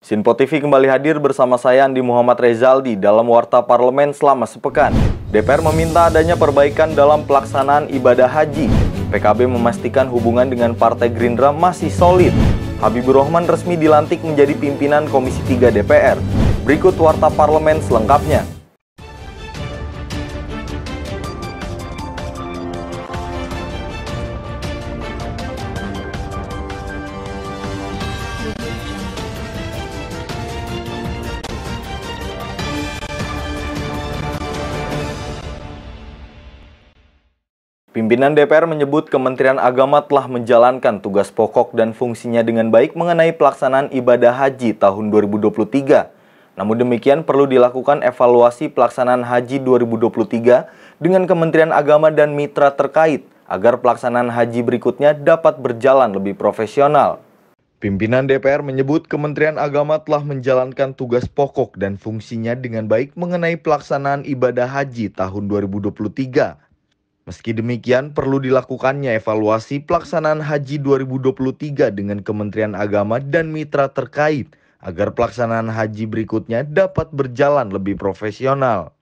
Sinpo TV kembali hadir bersama saya Andi Muhammad Rezaldi dalam Warta Parlemen selama sepekan. DPR meminta adanya perbaikan dalam pelaksanaan ibadah haji. PKB memastikan hubungan dengan Partai Gerindra masih solid. Habibur Rahman resmi dilantik menjadi pimpinan Komisi 3 DPR. Berikut Warta Parlemen selengkapnya. Pimpinan DPR menyebut Kementerian Agama telah menjalankan tugas pokok dan fungsinya dengan baik mengenai pelaksanaan ibadah haji tahun 2023. Namun demikian perlu dilakukan evaluasi pelaksanaan haji 2023 dengan Kementerian Agama dan mitra terkait agar pelaksanaan haji berikutnya dapat berjalan lebih profesional. Pimpinan DPR menyebut Kementerian Agama telah menjalankan tugas pokok dan fungsinya dengan baik mengenai pelaksanaan ibadah haji tahun 2023. Meski demikian, perlu dilakukannya evaluasi pelaksanaan haji 2023 dengan Kementerian Agama dan mitra terkait agar pelaksanaan haji berikutnya dapat berjalan lebih profesional.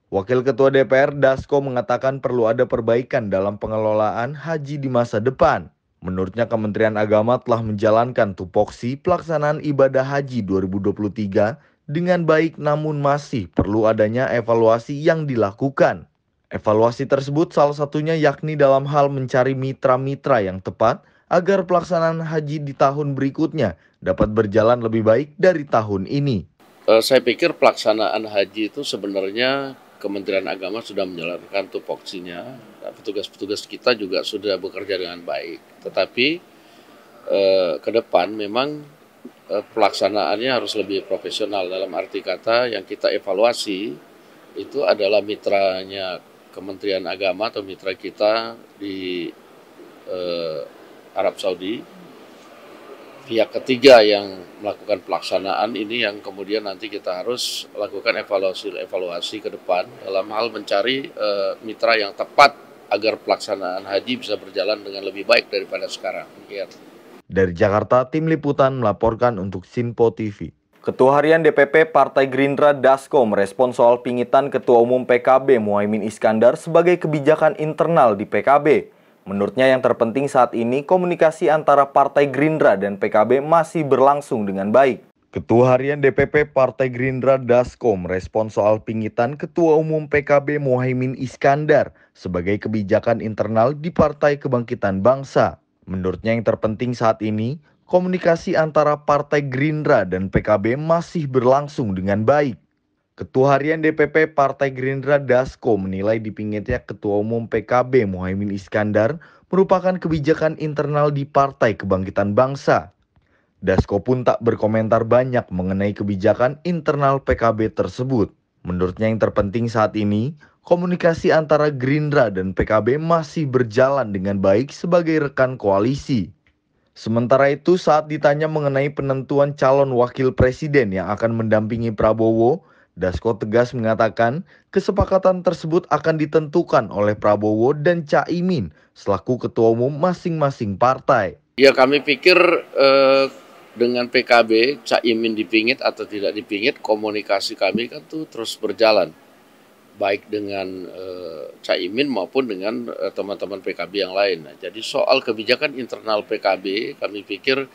Wakil Ketua DPR Dasko mengatakan perlu ada perbaikan dalam pengelolaan haji di masa depan. Menurutnya Kementerian Agama telah menjalankan tupoksi pelaksanaan ibadah haji 2023 dengan baik, namun masih perlu adanya evaluasi yang dilakukan. Evaluasi tersebut salah satunya yakni dalam hal mencari mitra-mitra yang tepat agar pelaksanaan haji di tahun berikutnya dapat berjalan lebih baik dari tahun ini. Saya pikir pelaksanaan haji itu sebenarnya Kementerian Agama sudah menjalankan tupoksinya, petugas-petugas kita juga sudah bekerja dengan baik. Tetapi ke depan memang pelaksanaannya harus lebih profesional, dalam arti kata yang kita evaluasi itu adalah mitranya Kementerian Agama atau mitra kita di Arab Saudi. Pihak ketiga yang melakukan pelaksanaan ini yang kemudian nanti kita harus lakukan evaluasi ke depan dalam hal mencari mitra yang tepat agar pelaksanaan haji bisa berjalan dengan lebih baik daripada sekarang. Ya. Dari Jakarta, Tim Liputan melaporkan untuk Sinpo TV. Ketua Harian DPP Partai Gerindra Dasko merespon soal pingitan Ketua Umum PKB Muhaimin Iskandar sebagai kebijakan internal di PKB. Menurutnya yang terpenting saat ini komunikasi antara Partai Gerindra dan PKB masih berlangsung dengan baik. Ketua Harian DPP Partai Gerindra Dasko merespon soal pingitan Ketua Umum PKB Muhaimin Iskandar sebagai kebijakan internal di Partai Kebangkitan Bangsa. Menurutnya yang terpenting saat ini komunikasi antara Partai Gerindra dan PKB masih berlangsung dengan baik. Ketua Harian DPP Partai Gerindra Dasko menilai dipingitnya Ketua Umum PKB Muhaimin Iskandar merupakan kebijakan internal di Partai Kebangkitan Bangsa. Dasko pun tak berkomentar banyak mengenai kebijakan internal PKB tersebut. Menurutnya yang terpenting saat ini, komunikasi antara Gerindra dan PKB masih berjalan dengan baik sebagai rekan koalisi. Sementara itu, saat ditanya mengenai penentuan calon wakil presiden yang akan mendampingi Prabowo, Dasko tegas mengatakan kesepakatan tersebut akan ditentukan oleh Prabowo dan Caimin selaku ketua umum masing-masing partai. Ya, kami pikir dengan PKB, Caimin dipingit atau tidak dipingit, komunikasi kami kan tuh terus berjalan. Baik dengan Caimin maupun dengan teman-teman PKB yang lain. Nah, jadi soal kebijakan internal PKB, kami pikir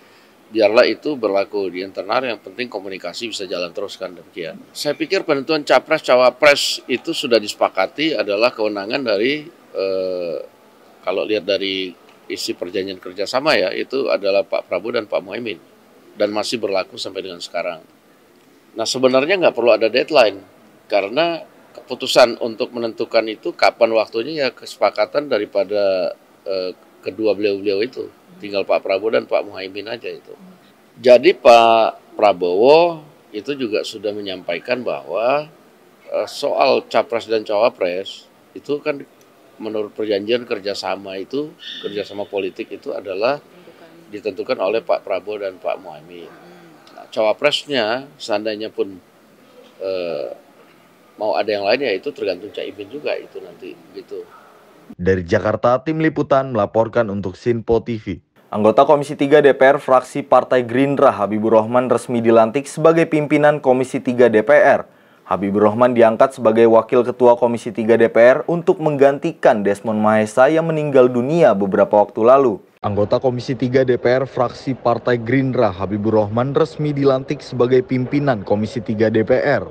biarlah itu berlaku di internal, yang penting komunikasi bisa jalan terus kan demikian. Saya pikir penentuan capres-cawapres itu sudah disepakati adalah kewenangan dari, kalau lihat dari isi perjanjian kerjasama ya, itu adalah Pak Prabowo dan Pak Muhaimin. Dan masih berlaku sampai dengan sekarang. Nah sebenarnya nggak perlu ada deadline, karena keputusan untuk menentukan itu kapan waktunya ya kesepakatan daripada kedua beliau-beliau itu. Tinggal Pak Prabowo dan Pak Muhaimin aja itu. Jadi Pak Prabowo itu juga sudah menyampaikan bahwa soal capres dan cawapres itu kan menurut perjanjian kerjasama itu, kerjasama politik itu adalah ditentukan oleh Pak Prabowo dan Pak Muhaimin. Nah, cawapresnya seandainya pun mau ada yang lain ya itu tergantung Caimin juga itu nanti gitu. Dari Jakarta, Tim Liputan melaporkan untuk Sinpo TV. Anggota Komisi 3 DPR fraksi Partai Gerindra Habibur Rahman resmi dilantik sebagai pimpinan Komisi 3 DPR. Habibur Rahman diangkat sebagai Wakil Ketua Komisi 3 DPR untuk menggantikan Desmond Mahesa yang meninggal dunia beberapa waktu lalu. Anggota Komisi 3 DPR fraksi Partai Gerindra Habibur Rahman resmi dilantik sebagai pimpinan Komisi 3 DPR.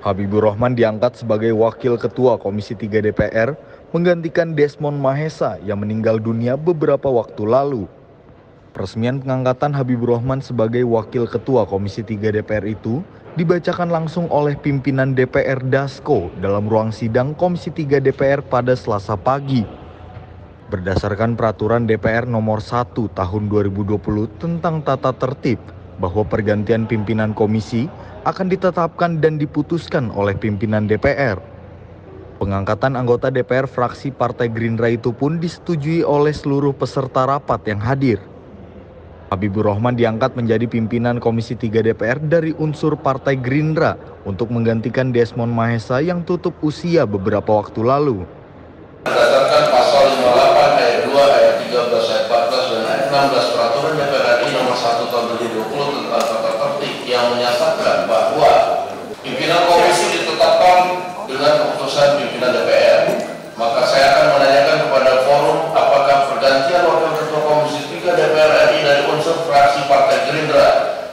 Habibur Rahman diangkat sebagai Wakil Ketua Komisi 3 DPR menggantikan Desmond Mahesa yang meninggal dunia beberapa waktu lalu. Peresmian pengangkatan Habibur Rahman sebagai Wakil Ketua Komisi 3 DPR itu dibacakan langsung oleh pimpinan DPR Dasko dalam ruang sidang Komisi 3 DPR pada Selasa pagi. Berdasarkan Peraturan DPR Nomor 1 Tahun 2020 tentang tata tertib, bahwa pergantian pimpinan komisi akan ditetapkan dan diputuskan oleh pimpinan DPR. Pengangkatan anggota DPR fraksi Partai Gerindra itu pun disetujui oleh seluruh peserta rapat yang hadir. Habibur Rahman diangkat menjadi pimpinan Komisi 3 DPR dari unsur Partai Gerindra untuk menggantikan Desmond Mahesa yang tutup usia beberapa waktu lalu. Berdasarkan pasal 58 ayat 2, ayat 13, ayat 14, dan ayat 16 Peraturan DPR RI Nomor 1 Tahun 2020 tentang tata tertib yang menyatakan bahwa pimpinan komisi ditetapkan dengan keputusan pimpinan DPR, maka saya akan menanyakan kepada forum apakah pergantian Wakil Ketua Komisi 3 DPR RI dari unsur fraksi Partai Gerindra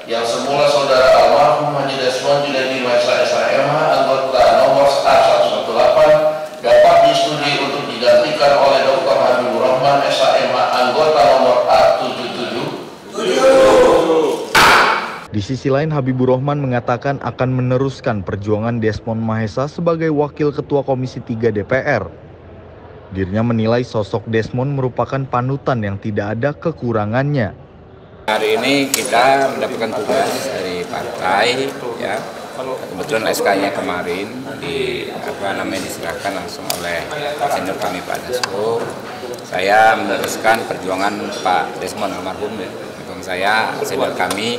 yang semula saudara almarhum Haji Desmond Junaidi Mahesa SHMH anggota nomor A118 dapat disetujui untuk digantikan oleh Dr. Habibur Rahman SHMH anggota nomor A77. Di sisi lain, Habibur Rahman mengatakan akan meneruskan perjuangan Desmond Mahesa sebagai Wakil Ketua Komisi 3 DPR. Dirinya menilai sosok Desmond merupakan panutan yang tidak ada kekurangannya. Hari ini kita mendapatkan tugas dari partai, ya. Kebetulan SK-nya kemarin diserahkan langsung oleh senior kami Pak Dasko. Saya meneruskan perjuangan Pak Desmond almarhum, ya. Saya senior kami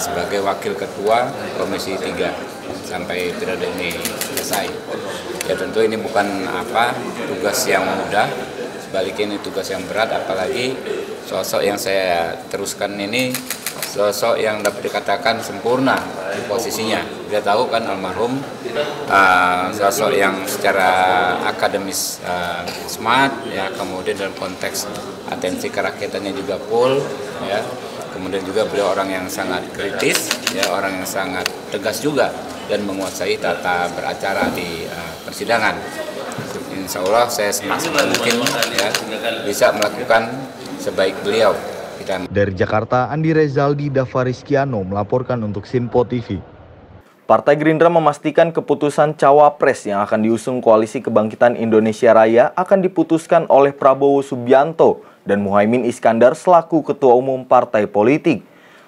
sebagai Wakil Ketua Komisi 3 sampai periode ini selesai. Ya tentu ini bukan tugas yang mudah, sebaliknya ini tugas yang berat, apalagi sosok yang saya teruskan ini sosok yang dapat dikatakan sempurna di posisinya. Kita tahu kan almarhum sosok yang secara akademis smart, ya, kemudian dalam konteks atensi kerakyatannya juga full, ya. Kemudian juga beliau orang yang sangat kritis, ya, orang yang sangat tegas juga dan menguasai tata beracara di persidangan. Insya Allah saya semaksimal mungkin, ya, bisa melakukan sebaik beliau. Dari Jakarta, Andi Rezaldi Davariskiano melaporkan untuk Sinpo TV. Partai Gerindra memastikan keputusan Cawapres yang akan diusung Koalisi Kebangkitan Indonesia Raya akan diputuskan oleh Prabowo Subianto dan Muhaimin Iskandar selaku Ketua Umum Partai Politik.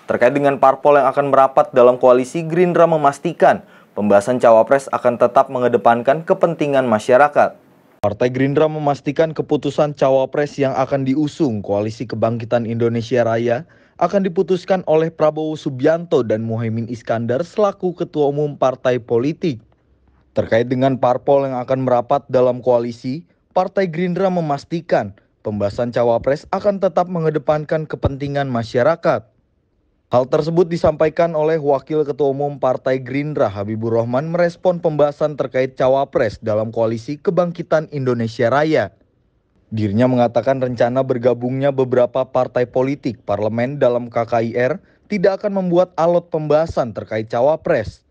Terkait dengan parpol yang akan merapat dalam koalisi, Gerindra memastikan pembahasan Cawapres akan tetap mengedepankan kepentingan masyarakat. Partai Gerindra memastikan keputusan Cawapres yang akan diusung Koalisi Kebangkitan Indonesia Raya akan diputuskan oleh Prabowo Subianto dan Muhaimin Iskandar selaku Ketua Umum Partai Politik. Terkait dengan parpol yang akan merapat dalam koalisi, Partai Gerindra memastikan pembahasan Cawapres akan tetap mengedepankan kepentingan masyarakat. Hal tersebut disampaikan oleh Wakil Ketua Umum Partai Gerindra Habibur Rahman merespon pembahasan terkait Cawapres dalam Koalisi Kebangkitan Indonesia Raya. Dirinya mengatakan rencana bergabungnya beberapa partai politik parlemen dalam KKIR tidak akan membuat alot pembahasan terkait Cawapres.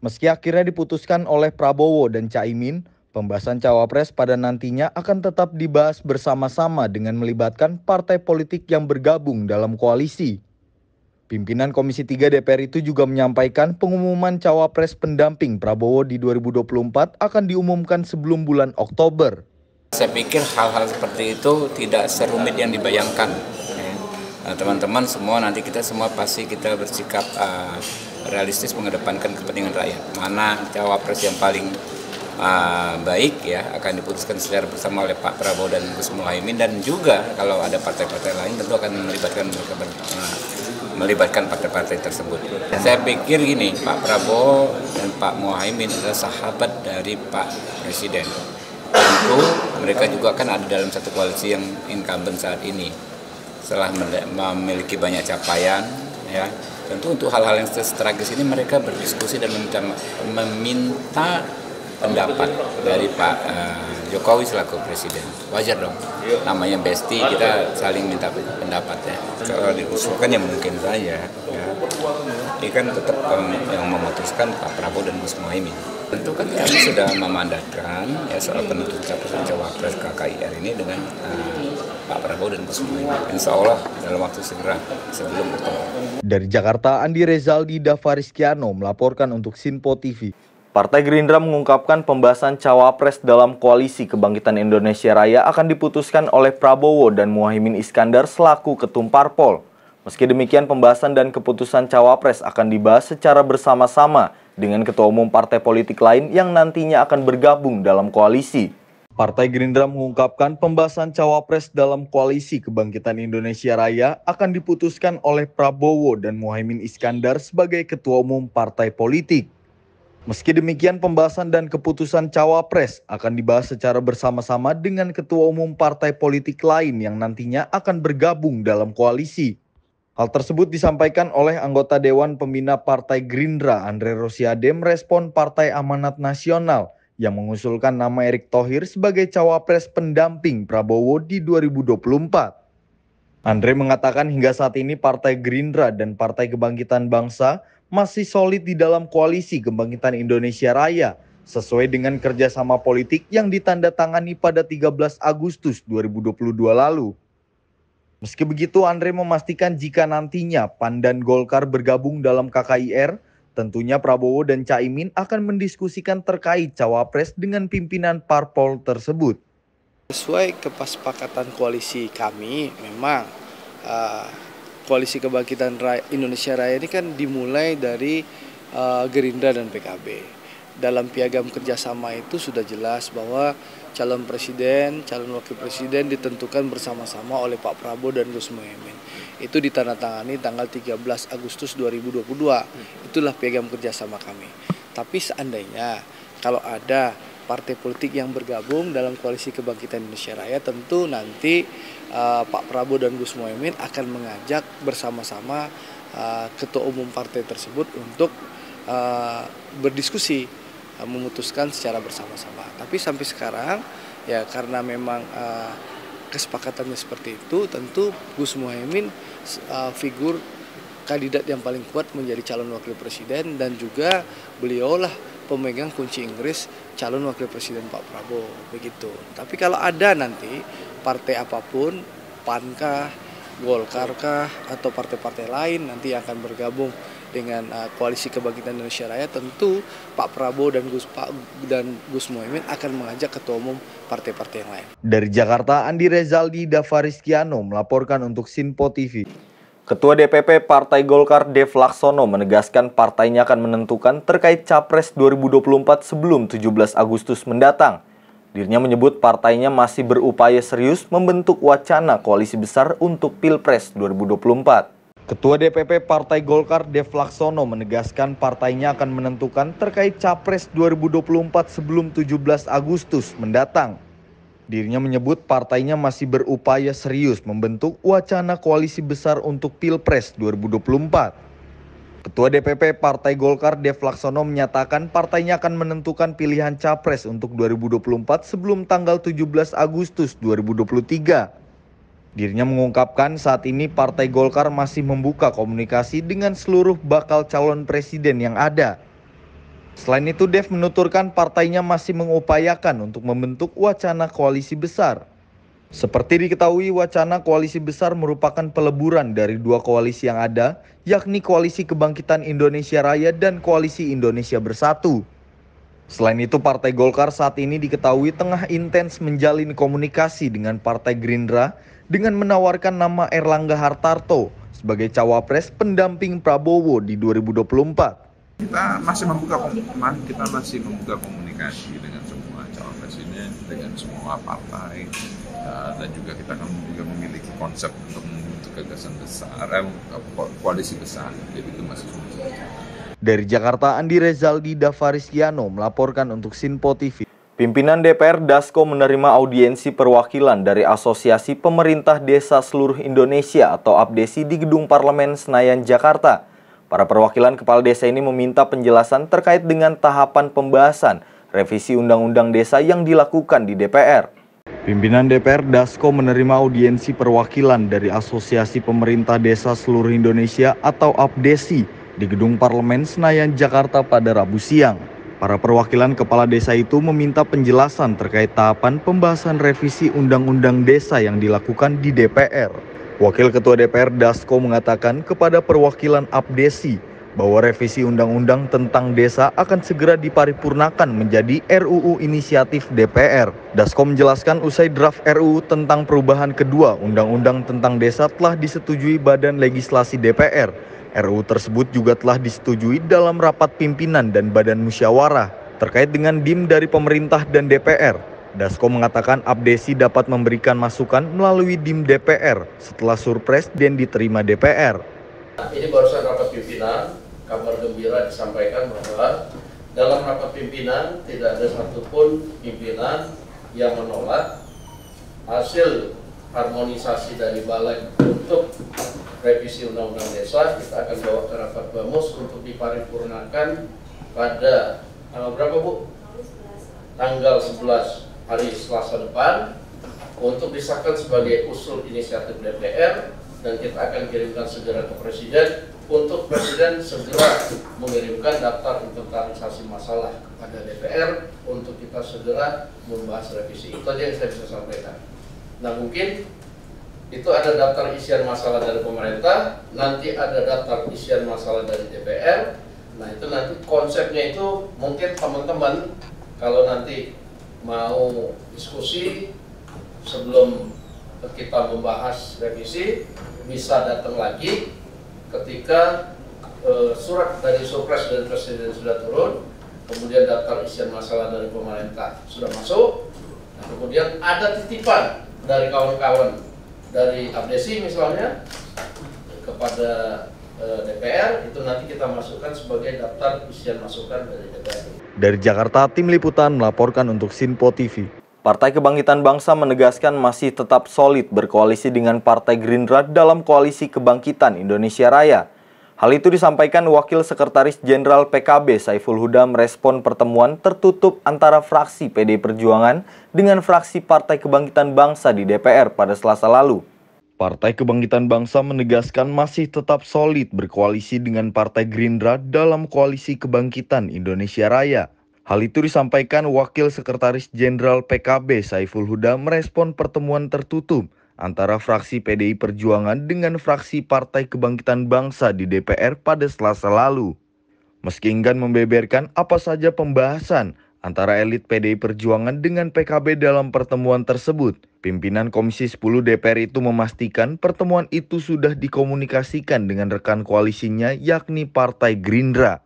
Meski akhirnya diputuskan oleh Prabowo dan Caimin, pembahasan Cawapres pada nantinya akan tetap dibahas bersama-sama dengan melibatkan partai politik yang bergabung dalam koalisi. Pimpinan Komisi 3 DPR itu juga menyampaikan pengumuman Cawapres pendamping Prabowo di 2024 akan diumumkan sebelum bulan Oktober. Saya pikir hal-hal seperti itu tidak serumit yang dibayangkan. Teman-teman semua, nanti kita semua pasti kita bersikap realistis mengedepankan kepentingan rakyat. Mana Cawapres yang paling baik, ya, akan diputuskan secara bersama oleh Pak Prabowo dan Gus Muhaimin, dan juga kalau ada partai-partai lain tentu akan melibatkan partai-partai tersebut. Saya pikir gini, Pak Prabowo dan Pak Muhaimin adalah sahabat dari Pak Presiden. Tentu mereka juga kan ada dalam satu koalisi yang incumbent saat ini. setelah memiliki banyak capaian, ya tentu untuk hal-hal yang strategis ini mereka berdiskusi dan meminta pendapat dari Pak Jokowi selaku Presiden. Wajar dong, namanya Besti, kita saling minta pendapat ya. Kalau diusulkan ya mungkin saja. Ya. Ini kan tetap yang memutuskan Pak Prabowo dan Gus Muhaimin. Tentu kan kami sudah memandatkan ya soal penentuan capres dan cawapres KKIR ini dengan Pak Prabowo dan Gus Muhaimin. Insya Allah dalam waktu segera sebelum Oktober. Dari Jakarta, Andi Rezaldi Davariskiano melaporkan untuk Sinpo TV. Partai Gerindra mengungkapkan pembahasan cawapres dalam Koalisi Kebangkitan Indonesia Raya akan diputuskan oleh Prabowo dan Muhaimin Iskandar selaku ketum parpol. Meski demikian, pembahasan dan keputusan cawapres akan dibahas secara bersama-sama dengan ketua umum partai politik lain yang nantinya akan bergabung dalam koalisi. Partai Gerindra mengungkapkan pembahasan cawapres dalam Koalisi Kebangkitan Indonesia Raya akan diputuskan oleh Prabowo dan Muhaimin Iskandar sebagai ketua umum partai politik. Meski demikian, pembahasan dan keputusan cawapres akan dibahas secara bersama-sama dengan ketua umum partai politik lain yang nantinya akan bergabung dalam koalisi. Hal tersebut disampaikan oleh anggota Dewan Pembina Partai Gerindra Andre Rosiade merespon Partai Amanat Nasional yang mengusulkan nama Erick Thohir sebagai cawapres pendamping Prabowo di 2024. Andre mengatakan hingga saat ini Partai Gerindra dan Partai Kebangkitan Bangsa masih solid di dalam Koalisi Kebangkitan Indonesia Raya sesuai dengan kerjasama politik yang ditandatangani pada 13 Agustus 2022 lalu. Meski begitu, Andre memastikan jika nantinya PAN dan Golkar bergabung dalam KKIR, tentunya Prabowo dan Caimin akan mendiskusikan terkait cawapres dengan pimpinan parpol tersebut. Sesuai kesepakatan koalisi kami, memang Koalisi Kebangkitan Indonesia Raya ini kan dimulai dari Gerindra dan PKB. Dalam piagam kerjasama itu sudah jelas bahwa calon presiden, calon wakil presiden ditentukan bersama-sama oleh Pak Prabowo dan Gus Muhaimin. Itu ditandatangani tanggal 13 Agustus 2022. Itulah piagam kerjasama kami. Tapi seandainya kalau ada partai politik yang bergabung dalam Koalisi Kebangkitan Indonesia Raya, tentu nanti Pak Prabowo dan Gus Muhaimin akan mengajak bersama-sama ketua umum partai tersebut untuk berdiskusi, memutuskan secara bersama-sama. Tapi sampai sekarang ya karena memang kesepakatannya seperti itu, tentu Gus Muhaimin figur kandidat yang paling kuat menjadi calon wakil presiden dan juga beliaulah pemegang kunci Inggris calon wakil presiden Pak Prabowo, begitu. Tapi kalau ada nanti partai apapun, PAN kah, Golkar kah, atau partai-partai lain nanti akan bergabung dengan Koalisi Kebangkitan Indonesia Raya, tentu Pak Prabowo dan Gus Muhaimin akan mengajak ketua umum partai-partai yang lain. Dari Jakarta, Andi Rezaldi Davariskiano melaporkan untuk Sinpo TV. Ketua DPP Partai Golkar Dev Laksono menegaskan partainya akan menentukan terkait Capres 2024 sebelum 17 Agustus mendatang. Dirinya menyebut partainya masih berupaya serius membentuk wacana koalisi besar untuk Pilpres 2024. Ketua DPP Partai Golkar Dev Laksono menegaskan partainya akan menentukan terkait Capres 2024 sebelum 17 Agustus mendatang. Dirinya menyebut partainya masih berupaya serius membentuk wacana koalisi besar untuk Pilpres 2024. Ketua DPP Partai Golkar Dev Laksono menyatakan partainya akan menentukan pilihan Capres untuk 2024 sebelum tanggal 17 Agustus 2023. Dirinya mengungkapkan saat ini Partai Golkar masih membuka komunikasi dengan seluruh bakal calon presiden yang ada. Selain itu, Dev menuturkan partainya masih mengupayakan untuk membentuk wacana koalisi besar. Seperti diketahui, wacana koalisi besar merupakan peleburan dari dua koalisi yang ada, yakni Koalisi Kebangkitan Indonesia Raya dan Koalisi Indonesia Bersatu. Selain itu, Partai Golkar saat ini diketahui tengah intens menjalin komunikasi dengan Partai Gerindra dengan menawarkan nama Erlangga Hartarto sebagai cawapres pendamping Prabowo di 2024. Kita masih membuka komunikasi dengan semua calon presiden, dengan semua partai, dan juga kita akan juga memiliki konsep untuk membentuk gagasan besar, koalisi besar. Jadi itu masih Dari Jakarta, Andi Rezaldi Davariskiano melaporkan untuk Sinpo TV. Pimpinan DPR Dasko menerima audiensi perwakilan dari Asosiasi Pemerintah Desa Seluruh Indonesia atau APDESI di Gedung Parlemen Senayan, Jakarta. Para perwakilan kepala desa ini meminta penjelasan terkait dengan tahapan pembahasan revisi Undang-Undang Desa yang dilakukan di DPR. Pimpinan DPR Dasko menerima audiensi perwakilan dari Asosiasi Pemerintah Desa Seluruh Indonesia atau APDESI di Gedung Parlemen Senayan, Jakarta pada Rabu siang. Para perwakilan kepala desa itu meminta penjelasan terkait tahapan pembahasan revisi Undang-Undang Desa yang dilakukan di DPR. Wakil Ketua DPR Dasko mengatakan kepada perwakilan APDESI bahwa revisi Undang-Undang tentang desa akan segera diparipurnakan menjadi RUU inisiatif DPR. Dasko menjelaskan usai draft RUU tentang perubahan kedua Undang-Undang tentang desa telah disetujui Badan Legislasi DPR. RUU tersebut juga telah disetujui dalam rapat pimpinan dan badan musyawarah. Terkait dengan DIM dari pemerintah dan DPR, Dasko mengatakan APDESI dapat memberikan masukan melalui DIM DPR setelah surpres dan diterima DPR. Ini barusan rapat pimpinan, kabar gembira disampaikan bahwa dalam rapat pimpinan tidak ada satupun pimpinan yang menolak hasil harmonisasi dari Balek untuk revisi Undang-Undang Desa. Kita akan bawa ke rapat Bamus untuk diparipurnakan pada tanggal berapa, Bu? Tanggal 11 hari Selasa depan untuk disahkan sebagai usul inisiatif DPR, dan kita akan kirimkan segera ke Presiden untuk Presiden segera mengirimkan daftar inventarisasi masalah kepada DPR untuk kita segera membahas revisi. Itu aja yang saya bisa sampaikan. Nah, mungkin itu ada daftar isian masalah dari pemerintah, nanti ada daftar isian masalah dari DPR. Nah, itu nanti konsepnya itu mungkin teman-teman kalau nanti mau diskusi sebelum kita membahas revisi bisa datang lagi ketika surat dari Surpres dan Presiden sudah turun, kemudian daftar isian masalah dari pemerintah sudah masuk, nah, kemudian ada titipan dari kawan-kawan dari APDESI misalnya kepada DPR, itu nanti kita masukkan sebagai daftar isian masukan dari DPR. Dari Jakarta, Tim Liputan melaporkan untuk Sinpo TV. Partai Kebangkitan Bangsa menegaskan masih tetap solid berkoalisi dengan Partai Gerindra dalam Koalisi Kebangkitan Indonesia Raya. Hal itu disampaikan Wakil Sekretaris Jenderal PKB Saiful Huda merespon pertemuan tertutup antara fraksi PDI Perjuangan dengan fraksi Partai Kebangkitan Bangsa di DPR pada Selasa lalu. Partai Kebangkitan Bangsa menegaskan masih tetap solid berkoalisi dengan Partai Gerindra dalam Koalisi Kebangkitan Indonesia Raya. Hal itu disampaikan Wakil Sekretaris Jenderal PKB Saiful Huda merespon pertemuan tertutup antara fraksi PDI Perjuangan dengan fraksi Partai Kebangkitan Bangsa di DPR pada Selasa lalu. Meski enggan membeberkan apa saja pembahasan antara elit PDI Perjuangan dengan PKB dalam pertemuan tersebut, pimpinan Komisi 10 DPR itu memastikan pertemuan itu sudah dikomunikasikan dengan rekan koalisinya yakni Partai Gerindra.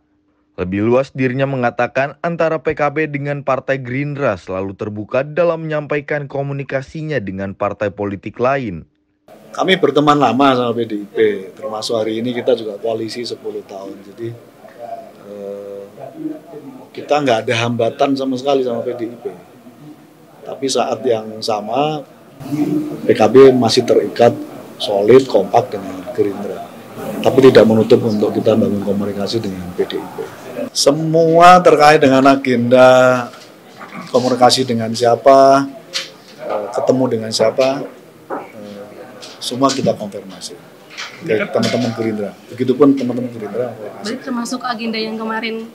Lebih luas dirinya mengatakan antara PKB dengan Partai Gerindra selalu terbuka dalam menyampaikan komunikasinya dengan partai politik lain. Kami berteman lama sama PDIP, termasuk hari ini kita juga koalisi 10 tahun. Jadi kita nggak ada hambatan sama sekali sama PDIP. Tapi saat yang sama PKB masih terikat solid, kompak dengan Gerindra. Tapi tidak menutup untuk kita bangun komunikasi dengan PDIP. Semua terkait dengan agenda, komunikasi dengan siapa, ketemu dengan siapa, semua kita konfirmasi ke teman-teman Gerindra. Begitupun teman-teman Gerindra. Berarti termasuk agenda yang kemarin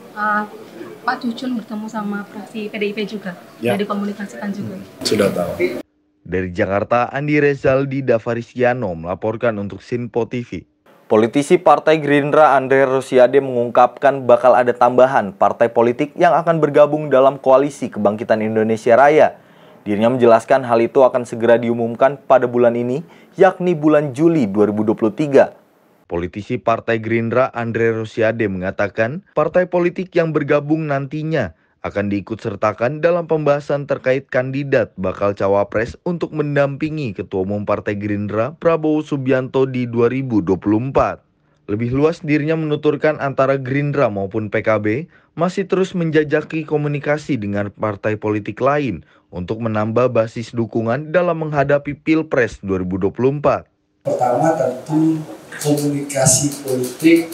Pak Cucun bertemu sama fraksi PDIP juga, ya, dikomunikasikan juga. Sudah tahu. Dari Jakarta, Andi Rezaldi Davarisiano melaporkan untuk Sinpo TV. Politisi Partai Gerindra Andre Rosiade mengungkapkan bakal ada tambahan partai politik yang akan bergabung dalam Koalisi Kebangkitan Indonesia Raya. Dirinya menjelaskan hal itu akan segera diumumkan pada bulan ini, yakni bulan Juli 2023. Politisi Partai Gerindra Andre Rosiade mengatakan partai politik yang bergabung nantinya akan diikutsertakan dalam pembahasan terkait kandidat bakal cawapres untuk mendampingi Ketua Umum Partai Gerindra Prabowo Subianto di 2024. Lebih luas dirinya menuturkan antara Gerindra maupun PKB masih terus menjajaki komunikasi dengan partai politik lain untuk menambah basis dukungan dalam menghadapi Pilpres 2024. Pertama tentu komunikasi politik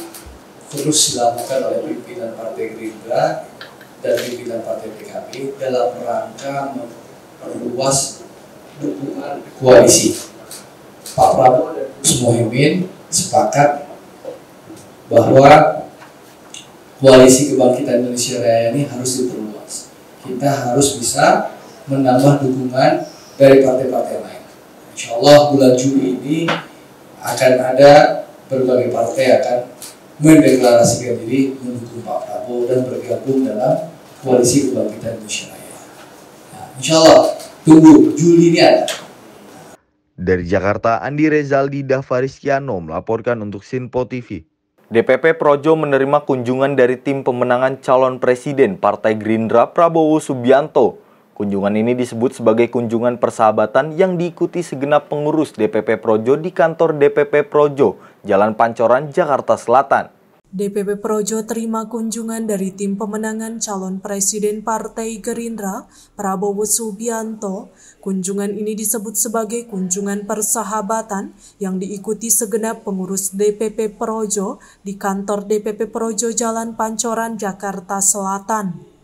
terus dilakukan oleh pimpinan Partai Gerindra dan pimpinan Partai PKB dalam rangka memperluas dukungan koalisi. Pak Prabowo dan Gus Muhaimin sepakat bahwa koalisi kebangkitan Indonesia Raya ini harus diperluas. Kita harus bisa menambah dukungan dari partai-partai lain. Insya Allah bulan Juli ini akan ada berbagai partai akan mendeklarasikan diri mendukung Pak Prabowo dan bergabung dalam koalisi kebangkitan Indonesia Raya. Nah, insya Allah tunggu Juli ini ada. Dari Jakarta, Andi Rezaldi Davarisciano melaporkan untuk Sinpo TV. DPP Projo menerima kunjungan dari tim pemenangan calon presiden Partai Gerindra Prabowo Subianto. Kunjungan ini disebut sebagai kunjungan persahabatan yang diikuti segenap pengurus DPP Projo di kantor DPP Projo, Jalan Pancoran, Jakarta Selatan. DPP Projo terima kunjungan dari tim pemenangan calon presiden Partai Gerindra, Prabowo Subianto. Kunjungan ini disebut sebagai kunjungan persahabatan yang diikuti segenap pengurus DPP Projo di kantor DPP Projo Jalan Pancoran, Jakarta Selatan.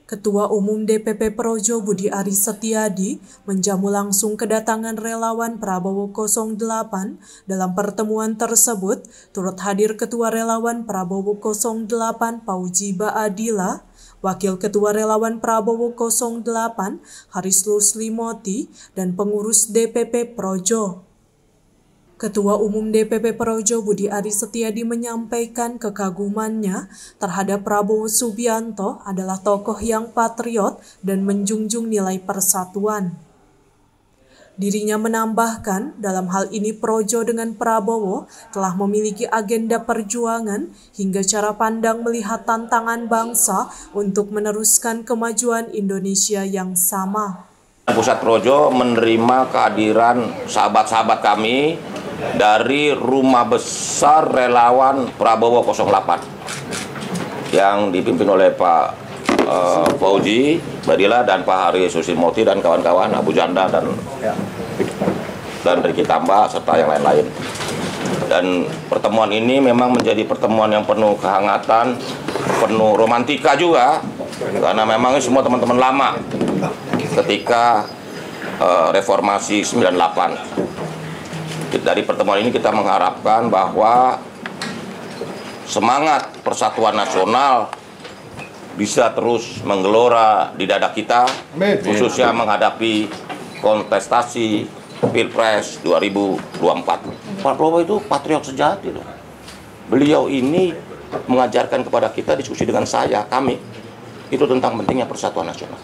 Ketua Umum DPP Projo Budi Aris Setiadi menjamu langsung kedatangan relawan Prabowo 08. Dalam pertemuan tersebut, turut hadir Ketua Relawan Prabowo 08 Pauji Baadila, Wakil Ketua Relawan Prabowo 08 Haris Luslimoti, dan pengurus DPP Projo. Ketua Umum DPP Projo Budi Aris Setiadi menyampaikan kekagumannya terhadap Prabowo Subianto adalah tokoh yang patriot dan menjunjung nilai persatuan. Dirinya menambahkan, dalam hal ini Projo dengan Prabowo telah memiliki agenda perjuangan hingga cara pandang melihat tantangan bangsa untuk meneruskan kemajuan Indonesia yang sama. Pusat Projo menerima kehadiran sahabat-sahabat kami dari Rumah Besar Relawan Prabowo 08 yang dipimpin oleh Pak Fauji Badila dan Pak Haris Luslimoti dan kawan-kawan, Abu Janda dan Riki Tamba serta yang lain-lain. Dan pertemuan ini memang menjadi pertemuan yang penuh kehangatan, penuh romantika juga, karena memang semua teman-teman lama ketika reformasi 98. Dari pertemuan ini kita mengharapkan bahwa semangat persatuan nasional bisa terus menggelora di dada kita, khususnya menghadapi kontestasi Pilpres 2024. Pak Prabowo itu patriot sejati loh. Beliau ini mengajarkan kepada kita, diskusi dengan kami, itu tentang pentingnya persatuan nasional.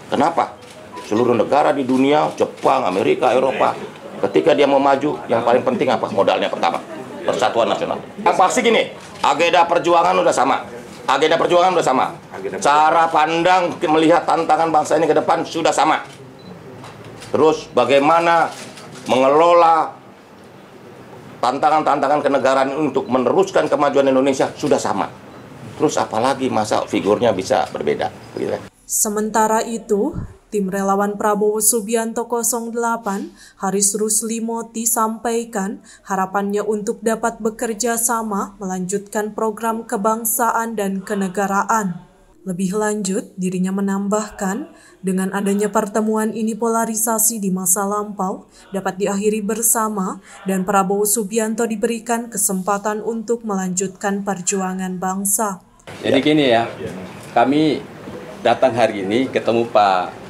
Kenapa? Seluruh negara di dunia, Jepang, Amerika, Eropa, ketika dia mau maju, yang paling penting apa? Modalnya pertama, persatuan nasional. Yang pasti gini, agenda perjuangan udah sama. Agenda perjuangan udah sama. Cara pandang melihat tantangan bangsa ini ke depan sudah sama. Terus bagaimana mengelola tantangan-tantangan kenegaraan untuk meneruskan kemajuan Indonesia sudah sama. Terus apalagi masa figurnya bisa berbeda. Begitu. Sementara itu, tim relawan Prabowo Subianto 08, Haris Luslimoti sampaikan harapannya untuk dapat bekerja sama melanjutkan program kebangsaan dan kenegaraan. Lebih lanjut, dirinya menambahkan, dengan adanya pertemuan ini polarisasi di masa lampau dapat diakhiri bersama dan Prabowo Subianto diberikan kesempatan untuk melanjutkan perjuangan bangsa. Jadi gini ya, kami datang hari ini ketemu Pak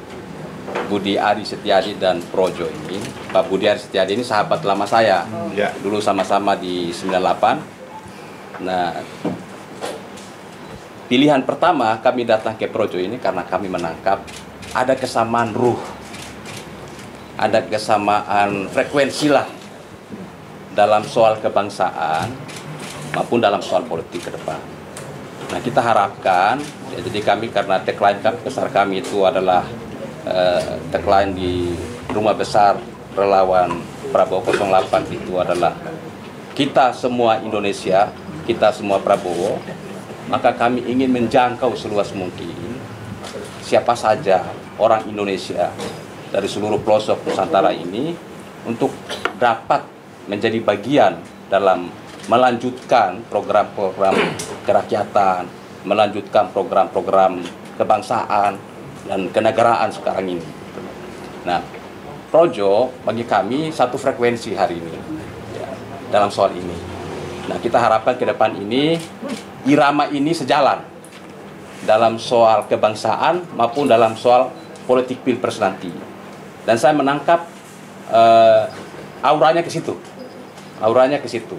Budi Aris Setiadi dan Projo ini. Pak Budi Aris Setiadi ini sahabat lama saya, dulu sama-sama di 98. Nah, pilihan pertama kami datang ke Projo ini karena kami menangkap ada kesamaan ruh, ada kesamaan frekuensi lah dalam soal kebangsaan maupun dalam soal politik ke depan. Nah, kita harapkan, ya, jadi kami karena tagline besar kami itu adalah tagline di Rumah Besar Relawan Prabowo 08 itu adalah kita semua Indonesia, kita semua Prabowo, maka kami ingin menjangkau seluas mungkin siapa saja orang Indonesia dari seluruh pelosok Nusantara ini untuk dapat menjadi bagian dalam melanjutkan program-program kerakyatan, melanjutkan program-program kebangsaan dan kenegaraan sekarang ini. Nah, Projo bagi kami satu frekuensi hari ini ya, dalam soal ini. Nah, kita harapkan ke depan ini irama ini sejalan dalam soal kebangsaan maupun dalam soal politik pilpres nanti. Dan saya menangkap auranya ke situ. Auranya ke situ.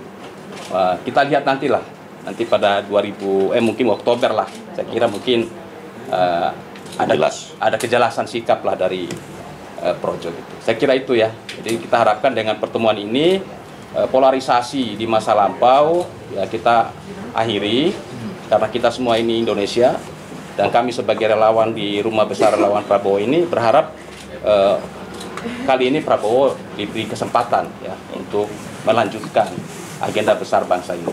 Kita lihat nantilah, nanti pada mungkin Oktober lah. Saya kira mungkin ada kejelasan sikap lah dari Projo gitu. Saya kira itu ya. Jadi kita harapkan dengan pertemuan ini polarisasi di masa lampau ya kita akhiri, karena kita semua ini Indonesia dan kami sebagai relawan di Rumah Besar Relawan Prabowo ini berharap kali ini Prabowo diberi kesempatan ya untuk melanjutkan agenda besar bangsa ini.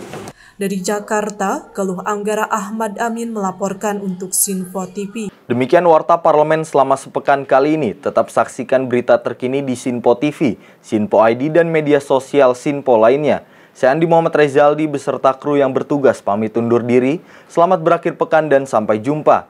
Dari Jakarta, Keluh Anggara Ahmad Amin melaporkan untuk Sinpo TV. Demikian Warta Parlemen selama sepekan kali ini. Tetap saksikan berita terkini di Sinpo TV, Sinpo ID, dan media sosial Sinpo lainnya. Saya Andi Muhammad Rezaldi beserta kru yang bertugas pamit undur diri. Selamat berakhir pekan dan sampai jumpa.